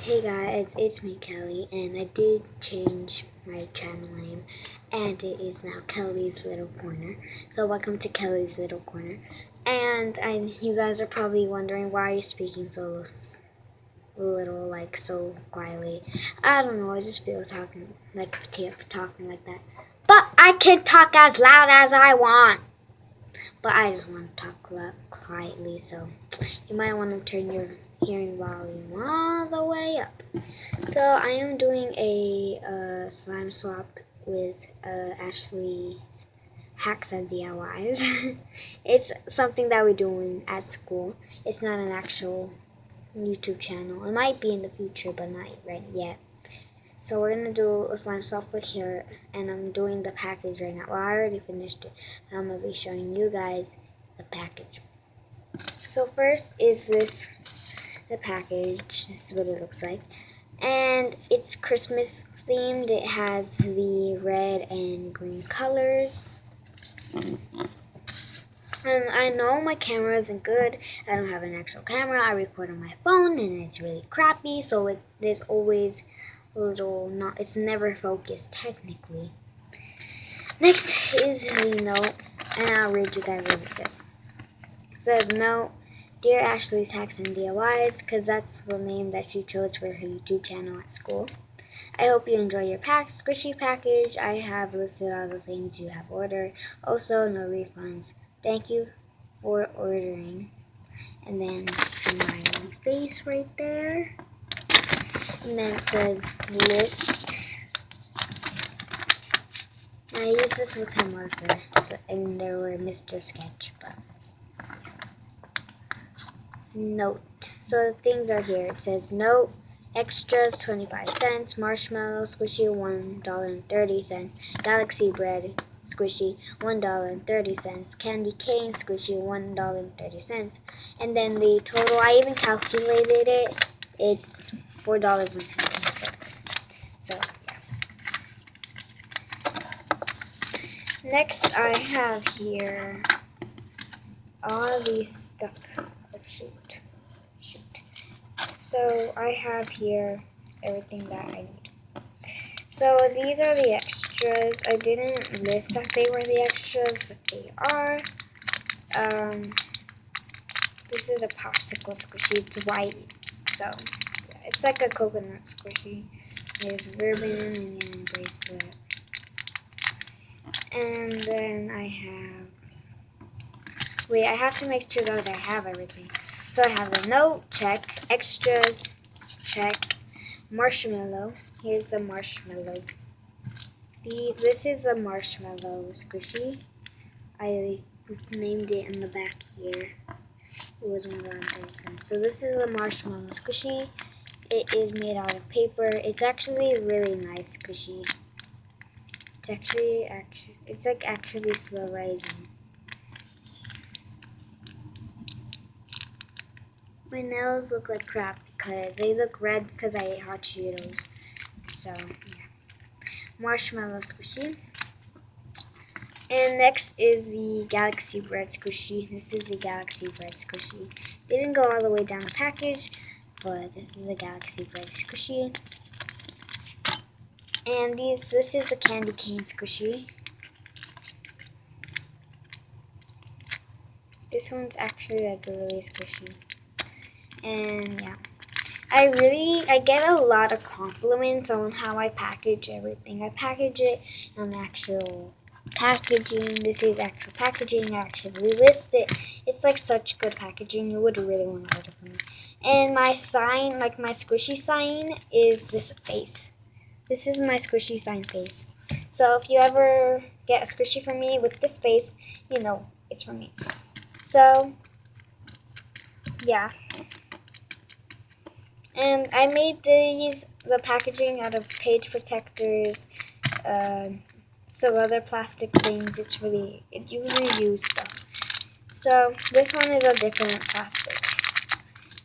Hey guys, it's me Kelly, and I did change my channel name, and it is now Kelly's Little Corner. So welcome to Kelly's Little Corner. And you guys are probably wondering, why are you speaking so little, like so quietly? I don't know, I just feel talking like that. But I can talk as loud as I want. But I just want to talk quietly, so you might want to turn your hearing volume all the way up. So I am doing a slime swap with Ashley's Hacks and DIYs. It's something that we do at school. It's not an actual YouTube channel. It might be in the future, but not right yet. So we're gonna do a slime swap with here, and I'm doing the package right now. Well, I already finished it. I'm gonna be showing you guys the package. So first is the package. This is what it looks like. And it's Christmas themed. It has the red and green colors. And I know my camera isn't good. I don't have an actual camera. I record on my phone and it's really crappy, so there's always a little it's never focused technically. Next is the note, and I'll read you guys what it says. It says, "Note, Dear Ashley's Hacks and DIYs," because that's the name that she chose for her YouTube channel at school. "I hope you enjoy your squishy package. I have listed all the things you have ordered. Also, no refunds. Thank you for ordering." And then smiley face right there. And then it says list. And I used this with a marker, and there were Mr. Sketch buttons. Note. So the things are here. It says note. Extras 25 cents, marshmallow squishy $1.30, galaxy bread squishy $1.30, candy cane squishy $1.30, and then the total, I even calculated it, it's $4.50. So yeah. Next I have here all these stuff. Oh, shoot. So I have here everything that I need. So these are the extras. I didn't list that they were the extras, but they are. This is a popsicle squishy. It's white, so yeah, it's like a coconut squishy. There's ribbon and then a bracelet. And then I have to make sure that I have everything. So I have a note, check. Extras, check. Marshmallow. Here's a marshmallow. This is a marshmallow squishy. I named it in the back here. It was $1.30. So this is a marshmallow squishy. It is made out of paper. It's actually really nice squishy. It's like actually slow rising. My nails look like crap because they look red because I ate hot Cheetos. So yeah, marshmallow squishy. And next is the Galaxy Bread Squishy. This is the Galaxy Bread Squishy. They didn't go all the way down the package, but this is the Galaxy Bread Squishy. And this is a Candy Cane Squishy. This one's actually like really squishy. And yeah, I get a lot of compliments on how I package everything. I package it on actual packaging. This is actual packaging. I actually list it. It's like such good packaging. You would really want to order from me. And my sign, like my squishy sign, is this face. This is my squishy sign face. So if you ever get a squishy from me with this face, you know it's from me. So yeah. And I made the packaging out of page protectors, some other plastic things. You reuse stuff. So this one is a different plastic.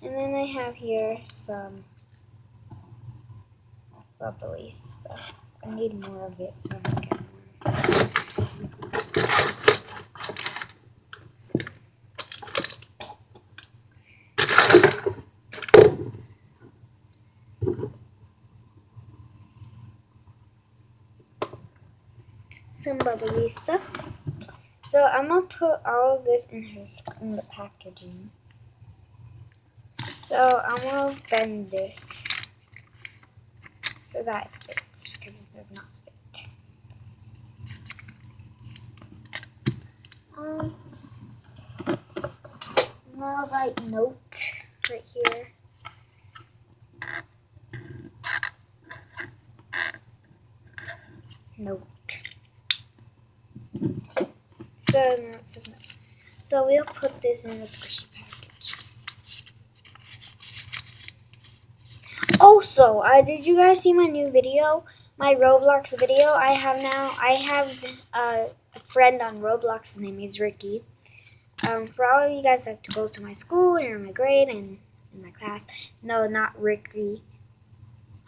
And then I have here some bubbly stuff. I need more of it, so I'm gonna get more. some bubbly stuff. So I'm gonna put all of this in the packaging. So I'm gonna bend this so that it fits because it does not fit. I'm gonna write note right here. Note. So no, it says no. So we'll put this in the squishy package. Also, did you guys see my new video? My Roblox video. I have a friend on Roblox. His name is Ricky. For all of you guys that go to my school and in my grade and in my class, no, not Ricky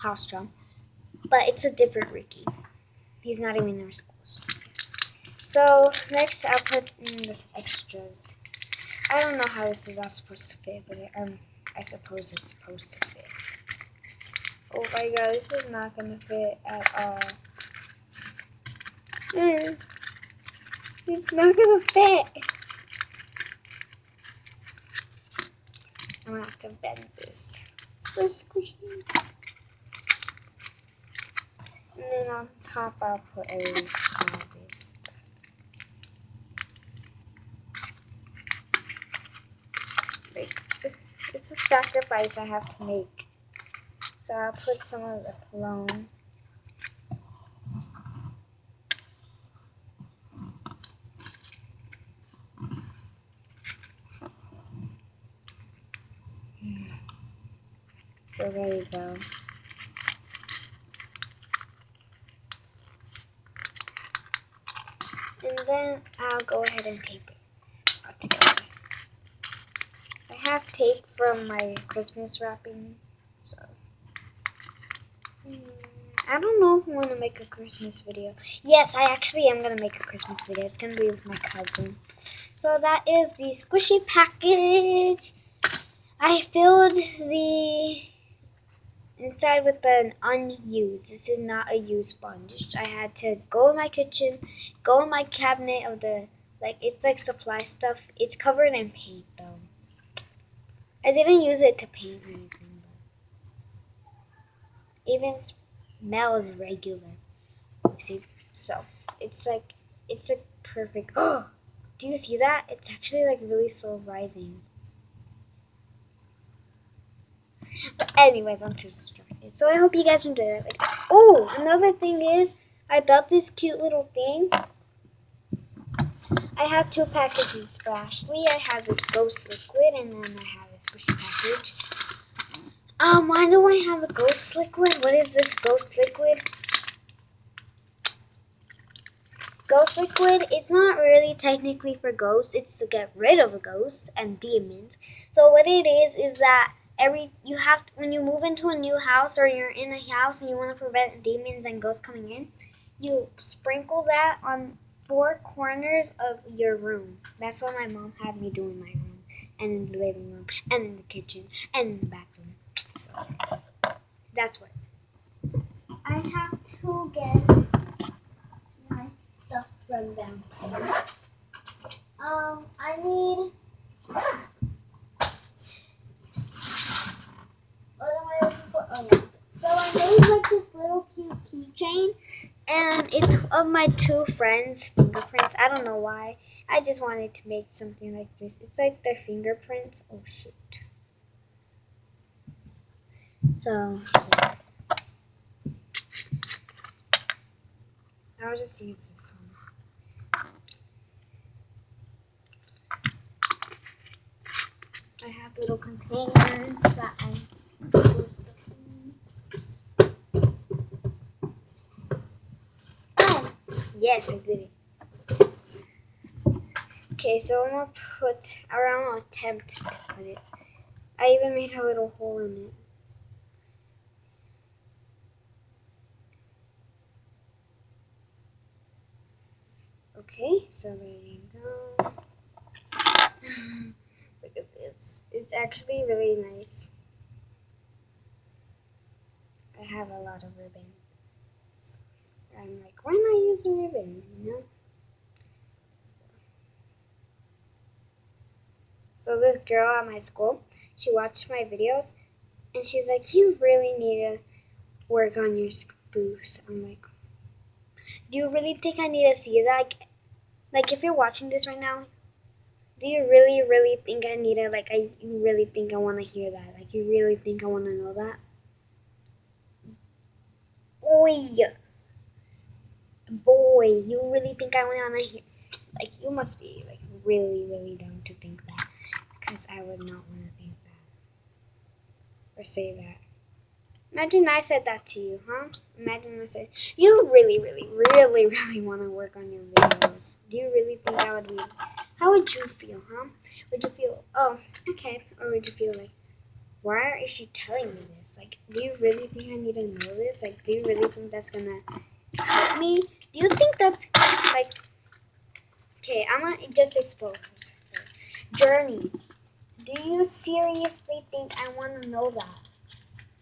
Hallstrom, but it's a different Ricky. He's not even in our schools. So next, I'll put in this extras. I don't know how this is all supposed to fit, but I suppose it's supposed to fit. Oh my god, this is not gonna fit at all. It's not gonna fit. I'm gonna have to bend this. It's so squishy. And then on top, I'll put a all this. It's a sacrifice I have to make. So I'll put some of the cologne. So there you go. And then I'll go ahead and tape it all together. I have tape from my Christmas wrapping, so I don't know if I want to make a Christmas video. Yes, I actually am going to make a Christmas video. It's going to be with my cousin. So that is the squishy package. I filled the inside with an unused. This is not a used sponge. I had to go in my kitchen, go in my cabinet of the, it's like supply stuff. It's covered in paint though. I didn't use it to paint anything, but even smells regular. You see? So it's a perfect. Oh, do you see that? It's actually like really slow rising. But anyways, I'm too distracted. So I hope you guys enjoyed it. Oh, another thing is, I bought this cute little thing. I have two packages for Ashley. I have this Ghost Liquid, and then I have this squishy package. Why do I have a Ghost Liquid? What is this Ghost Liquid? Ghost Liquid, it's not really technically for ghosts. It's to get rid of a ghost and demons. So what it is that when you move into a new house or you're in a house and you want to prevent demons and ghosts coming in, you sprinkle that on 4 corners of your room. That's what my mom had me do in my room, and in the living room, and in the kitchen, and in the bathroom. So that's what. I have to get my stuff from them. I need. What am I looking for? Oh yeah. So I made like this little cute keychain, and it's of my 2 friends' fingerprints. I don't know why. I just wanted to make something like this. It's like their fingerprints. Oh shoot. So yeah. I'll just use this one. I have little containers that I'm supposed to. Yes, I did it. Okay, so I'm gonna attempt to put it. I even made a little hole in it. Okay, so there you go. Look at this. It's actually really nice. I have a lot of ribbon. So I'm like, why not use a ribbon, you know? So this girl at my school, she watched my videos, and she's like, you really need to work on your spoofs. I'm like, do you really think I need to see that? Like if you're watching this right now, do you really think I need to, you really think I want to hear that? Like, you really think I want to know that? Boy, you really think I want to hear? Like, you must be, like, really dumb to think that. Because I would not want to think that. Or say that. Imagine I said that to you, huh? Imagine I said, you really want to work on your videos. Do you really think that would be... How would you feel, huh? Would you feel, oh, okay. Or would you feel like, why is she telling me this? Like, do you really think I need to know this? Like, do you really think that's gonna help me? Do you think that's, like, okay, I'm gonna just expose her. Journey, do you seriously think I want to know that?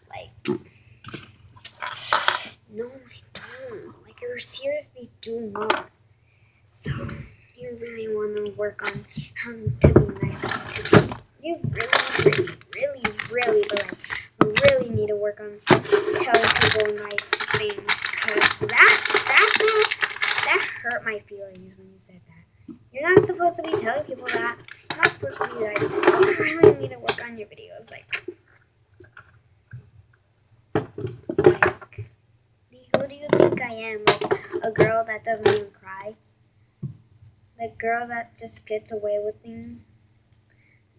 Like, no, I don't. Like, I seriously do not. So, you really want to work on how to be nice to people. You really, but like, really need to work on telling people nice things, because that hurt my feelings when you said that. You're not supposed to be telling people that. You're not supposed to be like, you really need to work on your videos. Like who do you think I am? Like a girl that doesn't even cry? Like girl that just gets away with things?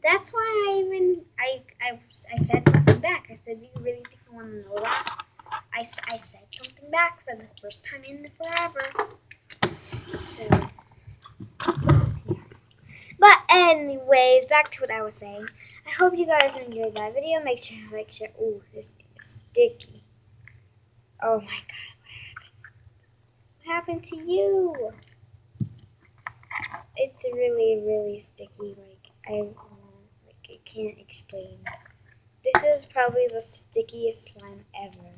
That's why I said something back. I said, do you really think I want to know that? I said something back for the first time in forever. So, yeah. But anyways, back to what I was saying. I hope you guys enjoyed that video. Make sure to like, share. Ooh, this is sticky. Oh my god, what happened to you? It's really sticky. I can't explain. This is probably the stickiest slime ever.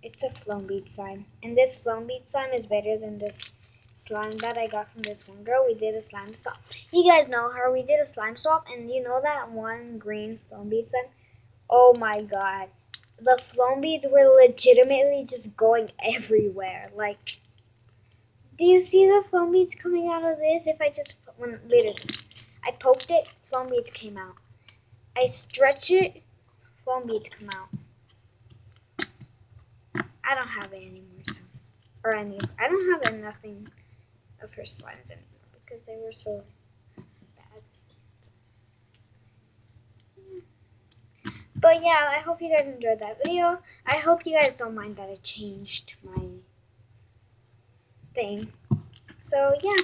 It's a Floam Bead slime. And this Floam Bead slime is better than this slime that I got from this one girl. We did a slime swap. You guys know her. We did a slime swap. And you know that one green Floam Bead slime? Oh my god. The Floam Beads were legitimately just going everywhere. Like, do you see the Floam Beads coming out of this? If I just, literally, I poked it, Floam Beads came out. I stretch it, Floam Beads come out. I don't have it anymore, so, I don't have nothing of her slimes anymore because they were so bad. But yeah, I hope you guys enjoyed that video. I hope you guys don't mind that I changed my thing. So yeah,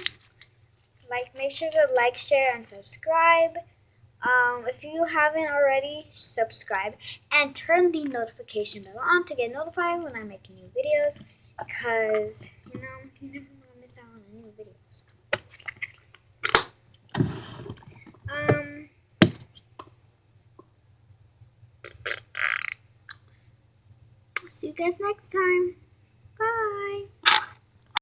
make sure to like, share, and subscribe. If you haven't already, subscribe and turn the notification bell on to get notified when I make new videos, because you never want to miss out on new videos. See you guys next time.